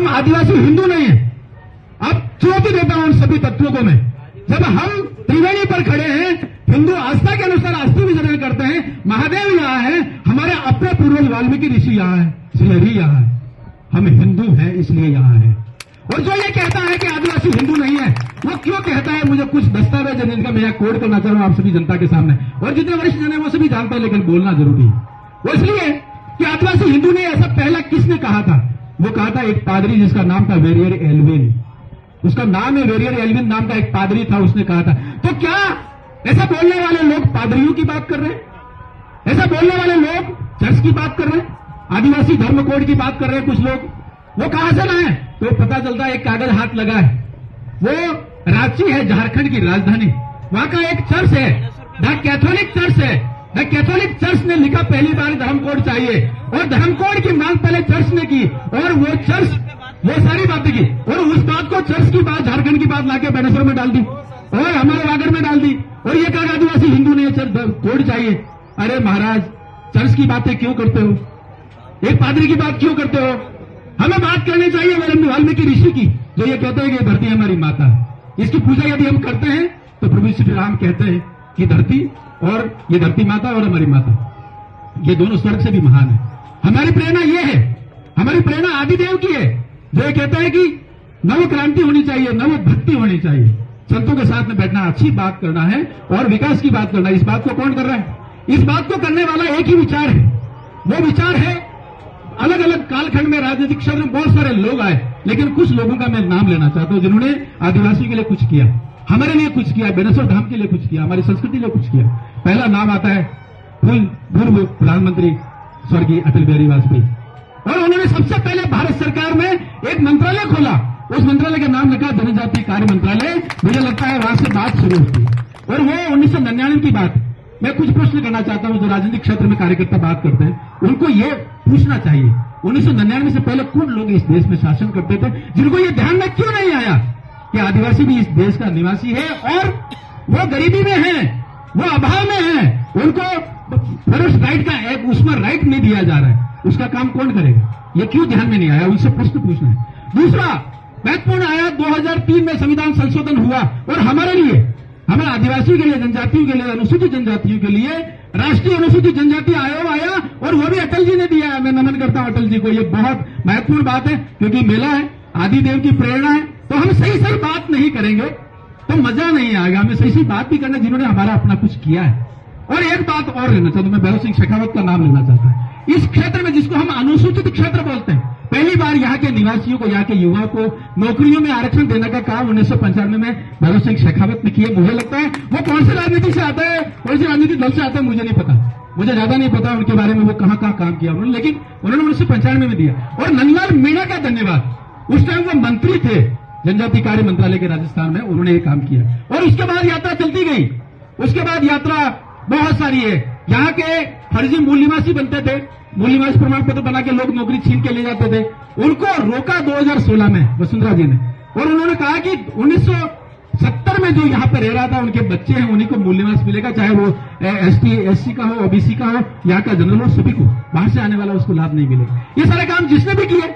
हम आदिवासी हिंदू नहीं है। अब चुनौती देता हूं उन सभी तत्वों को मैं, जब हम त्रिवेणी पर खड़े हैं, हिंदू आस्था के अनुसार अस्थि विसर्जन करते हैं, महादेव यहाँ है, हमारे अपने पूर्वज वाल्मीकि ऋषि यहाँ है, श्रीहरि यहाँ है, हम हिंदू हैं इसलिए यहाँ है। और जो ये कहता है कि आदिवासी हिंदू नहीं है, वो क्यों कहता है, मुझे कुछ दस्तावेज है जिनका मैं यहाँ कोड करना चाह रहा हूं आप सभी जनता के सामने, और जितने वरिष्ठ जन है वो सभी जानते हैं, लेकिन बोलना जरूरी है। वो इसलिए कि आदिवासी हिंदू नहीं, ऐसा पहला किसने कहा था? वो कहा था एक पादरी जिसका नाम था वेरियर एल्विन, उसका नाम है वेरियर एल्विन नाम का एक पादरी था, उसने कहा था। तो क्या ऐसा बोलने वाले लोग पादरियों की बात कर रहे हैं? ऐसा बोलने वाले लोग चर्च की बात कर रहे हैं, आदिवासी धर्म कोड की बात कर रहे हैं कुछ लोग? वो कहां से लाए? तो पता चलता है एक कागज हाथ लगा है, वो रांची है झारखंड की राजधानी, वहां का एक चर्च है, द कैथोलिक चर्च है। द कैथोलिक चर्च ने लिखा पहली बार धर्म कोड चाहिए, और धर्म कोड की मांग पहले चर्च ने की, और वो चर्च वो सारी बातें की, और उस बात को चर्च की बात झारखंड की बात लाके बेनेश्वर में डाल दी और हमारे वागड़ में डाल दी, और ये कहा आदिवासी हिंदू नहीं चर्च कोड चाहिए। अरे महाराज, चर्च की बातें क्यों करते हो? एक पादरी की बात क्यों करते हो? हमें बात करनी चाहिए वाल्मीकि ऋषि की, जो ये कहते हैं कि धरती हमारी माता है। इसकी पूजा यदि हम करते हैं तो प्रभु श्री राम कहते हैं कि धरती और ये धरती माता और हमारी माता, ये दोनों स्वर्ग से भी महान है। हमारी प्रेरणा ये है, हमारी प्रेरणा आदिदेव की है, जो ये कहते हैं कि नव क्रांति होनी चाहिए, नव भक्ति होनी चाहिए, संतों के साथ में बैठना, अच्छी बात करना है और विकास की बात करना है। इस बात को कौन कर रहा है? इस बात को करने वाला एक ही विचार है, वो विचार है, अलग अलग कालखंड में राजनीतिक क्षेत्र में बहुत सारे लोग आए, लेकिन कुछ लोगों का मैं नाम लेना चाहता हूं जिन्होंने आदिवासी के लिए कुछ किया, हमारे लिए कुछ किया, बेनेश्वर धाम के लिए कुछ किया, हमारी संस्कृति के लिए कुछ किया। पहला नाम आता है पूर्व प्रधानमंत्री स्वर्गीय अटल बिहारी वाजपेयी, और उन्होंने सबसे पहले भारत सरकार में एक मंत्रालय खोला, उस मंत्रालय का नाम रखा जनजातीय कार्य मंत्रालय। मुझे लगता है वहां से बात शुरू होती है, और वो 1999 की बात। मैं कुछ प्रश्न करना चाहता हूं, जो राजनीतिक क्षेत्र में कार्यकर्ता बात करते हैं, उनको ये पूछना चाहिए 1999 से पहले कौन लोग इस देश में शासन करते थे, जिनको ये ध्यान में क्यों नहीं आया कि आदिवासी भी इस देश का निवासी है, और वो गरीबी में है, वो अभाव में है, उनको फर्स्ट राइट का एक उसमें राइट नहीं दिया जा रहा है, उसका काम कौन करेगा? ये क्यों ध्यान में नहीं आया? उनसे प्रश्न पूछना है। दूसरा महत्वपूर्ण आया, 2003 में संविधान संशोधन हुआ, और हमारे लिए, हमारे आदिवासियों के लिए, जनजातियों के लिए, अनुसूचित जनजातियों के लिए राष्ट्रीय अनुसूचित जनजाति आयोग आया, और वो भी अटल जी ने दिया है। मैं नमन करता हूं अटल जी को, ये बहुत महत्वपूर्ण बात है, क्योंकि मेला है, आदिदेव की प्रेरणा है, तो हम सही सही बात नहीं करेंगे तो मजा नहीं आएगा। हमें सही सही बात भी करना जिन्होंने हमारा अपना कुछ किया है। और एक बात और लेना चाहता हूं, मैं भैरव सिंह शेखावत का नाम लेना चाहता हूं। इस क्षेत्र में, जिसको हम अनुसूचित क्षेत्र बोलते हैं, पहली बार यहाँ के निवासियों को, यहाँ के युवाओं को नौकरियों में आरक्षण देने का काम 1995 में भैरव सिंह शेखावत ने किया। मुझे लगता है वो कौन से राजनीति से आता है, कौन से राजनीतिक दल से आता है, मुझे नहीं पता, मुझे ज्यादा नहीं पता उनके बारे में, वो कहां कहां काम किया उन्होंने, लेकिन उन्होंने 1995 में दिया। और नंदलाल मीणा का धन्यवाद, उस टाइम वो मंत्री थे जनजातीय कार्य मंत्रालय के राजस्थान में, उन्होंने ये काम किया। और उसके बाद यात्रा चलती गई, उसके बाद यात्रा बहुत सारी है। यहाँ के फर्जी मूल निवासी बनते थे, मूल निवासी प्रमाण पत्र बना के लोग नौकरी छीन के ले जाते थे, उनको रोका 2016 में वसुंधरा जी ने, और उन्होंने कहा कि 1970 में जो यहाँ पे रह रहा था, उनके बच्चे हैं, उन्हीं को मूल निवास मिलेगा, चाहे वो ST SC का हो, OBC का हो, यहाँ का जनरल हो, सभी को, बाहर से आने वाला उसको लाभ नहीं मिलेगा। ये सारे काम जिसने भी किए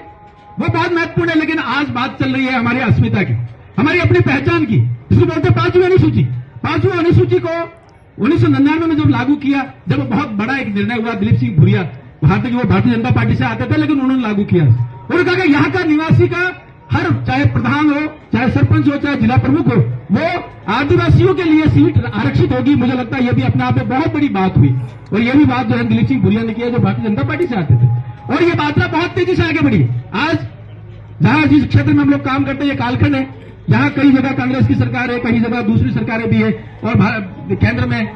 वो बहुत महत्वपूर्ण है। लेकिन आज बात चल रही है हमारी अस्मिता की, हमारी अपनी पहचान की, जिसको बोलते 5वीं अनुसूची। 5वीं अनुसूची को 1999 में जब लागू किया, जब बहुत बड़ा एक निर्णय हुआ, दिलीप सिंह भुरिया, वो भारतीय जनता पार्टी से आते थे, लेकिन उन्होंने लागू किया। उन्होंने कहा कि यहाँ का निवासी का हर, चाहे प्रधान हो, चाहे सरपंच हो, चाहे जिला प्रमुख हो, वो आदिवासियों के लिए सीट आरक्षित होगी। मुझे लगता है यह भी अपने आप में बहुत बड़ी बात हुई, और यह भी बात जो है दिलीप सिंह भुरिया ने किया, जो भारतीय जनता पार्टी से आते थे, और ये बात बहुत तेजी से आगे बढ़ी। आज जहां जिस क्षेत्र में हम लोग काम करते हैं, ये कालखंड है, यहाँ कई जगह कांग्रेस की सरकार है, कई जगह दूसरी सरकारें भी है, और केंद्र में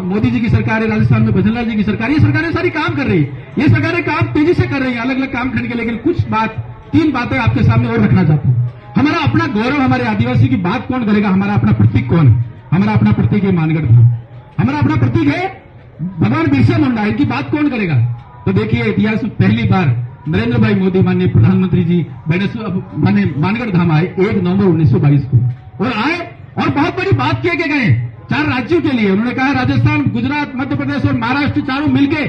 मोदी जी की सरकार है, राजस्थान में भजनलाल जी की सरकार, ये सरकारें सारी काम कर रही है, ये सरकारें काम तेजी से कर रही है, अलग अलग काम खंड के। लेकिन कुछ बात, 3 बातें आपके सामने और रखना चाहता हूं। हमारा अपना गौरव, हमारे आदिवासी की बात कौन करेगा? हमारा अपना प्रतीक कौन है? हमारा अपना प्रतीक है मानगढ़ धाम, हमारा अपना प्रतीक है भगवान बिरसा मुंडा, इनकी बात कौन करेगा? तो देखिए, इतिहास में पहली बार नरेंद्र भाई मोदी, माननीय प्रधानमंत्री जी, मानगढ़ धाम आए 1 नवंबर 1922 को, और आए और बहुत बड़ी बात किए के गए 4 राज्यों के लिए। उन्होंने कहा राजस्थान, गुजरात, मध्य प्रदेश और महाराष्ट्र चारों मिलके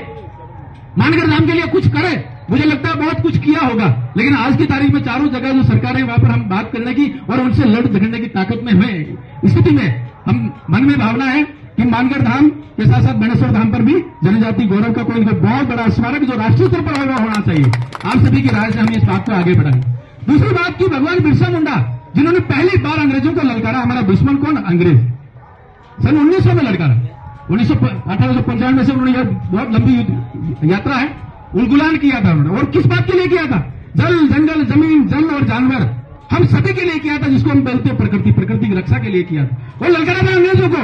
मानगढ़ धाम के लिए कुछ करें। मुझे लगता है बहुत कुछ किया होगा, लेकिन आज की तारीख में चारों जगह जो सरकार है वहां पर हम बात करने की और उनसे लड़ झगड़ने की ताकत में हुए स्थिति में हम मन में भावना है कि मानगढ़ धाम के साथ साथ बेणेश्वर धाम पर भी जनजाति गौरव का कोई बहुत बड़ा स्मारक जो राष्ट्रीय स्तर पर होना चाहिए। आप सभी की राय से हम इस बात को आगे बढ़ाएंगे। दूसरी बात की भगवान बिरसा मुंडा जिन्होंने पहली बार अंग्रेजों को ललकारा, हमारा दुश्मन कौन? अंग्रेज। सन 1900 में ललकारा। 1895 से उन्होंने बहुत लंबी यात्रा है, उलगुलान किया था उन्होंने। और किस बात के लिए किया था? जल, जंगल, जमीन, जल और जानवर हम सभी के लिए किया था, जिसको हम बोलते हैं प्रकृति, प्रकृति की रक्षा के लिए किया था। वो ललकारा था अंग्रेजों को।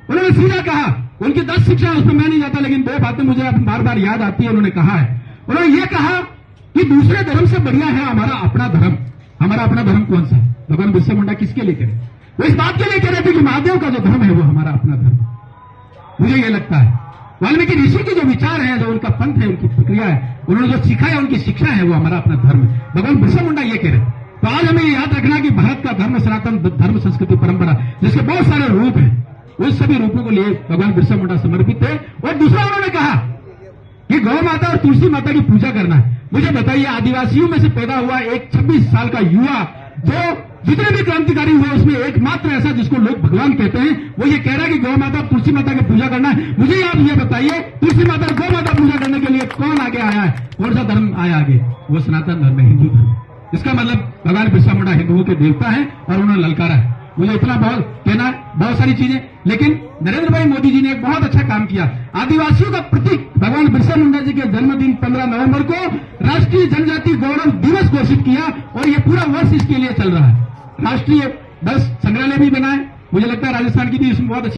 उन्होंने सीधा कहा, उनकी 10 शिक्षा उस पर मैं नहीं जाता, लेकिन 2 बातें मुझे बार बार याद आती है। उन्होंने कहा है, उन्होंने ये कहा कि दूसरे धर्म से बढ़िया है हमारा अपना धर्म। हमारा अपना धर्म कौन सा? भगवान बिरसा मुंडा किसके लिए कह रहे? वो इस बात के लिए कह रहे थे कि महादेव का जो धर्म है वो हमारा अपना धर्म। मुझे ये लगता है वाल्मीकि ऋषि के जो विचार है, जो उनका पंथ है, उनकी प्रक्रिया है, उन्होंने जो सीखा है, उनकी शिक्षा है, वो हमारा अपना धर्म है। भगवान बिरसा मुंडा ये कह रहे। तो आज हमें याद रखना कि भारत का धर्म सनातन धर्म, संस्कृति, परंपरा, जिसके बहुत सारे रूप हैं, उस सभी रूपों को लिए भगवान बिरसा मुंडा समर्पित है। और दूसरा उन्होंने कहा कि गौ माता और तुलसी माता की पूजा करना है। मुझे बताइए, आदिवासियों में से पैदा हुआ एक 26 साल का युवा जो जितने भी क्रांतिकारी हुए उसमें एकमात्र ऐसा जिसको लोग भगवान कहते हैं, वो ये कह रहा है कि गौ माता और तुलसी माता की पूजा करना है। मुझे आप ये बताइए, तुलसी माता और गौ माता पूजा करने के लिए कौन आगे आया है? कौन सा धर्म आया आगे? वो सनातन धर्म है, हिंदू धर्म। इसका मतलब भगवान बिरसा मुंडा हिंदुओं के देवता है और उन्होंने ललकारा है। मुझे इतना बहुत कहना है, बहुत सारी चीजें, लेकिन नरेंद्र भाई मोदी जी ने एक बहुत अच्छा काम किया। आदिवासियों का प्रतीक भगवान बिरसा मुंडा जी के जन्मदिन 15 नवंबर को राष्ट्रीय जनजाति गौरव दिवस घोषित किया और ये पूरा वर्ष इसके लिए चल रहा है। राष्ट्रीय 10 संग्रहालय भी बनाए। मुझे लगता है राजस्थान की भी इसमें बहुत अच्छी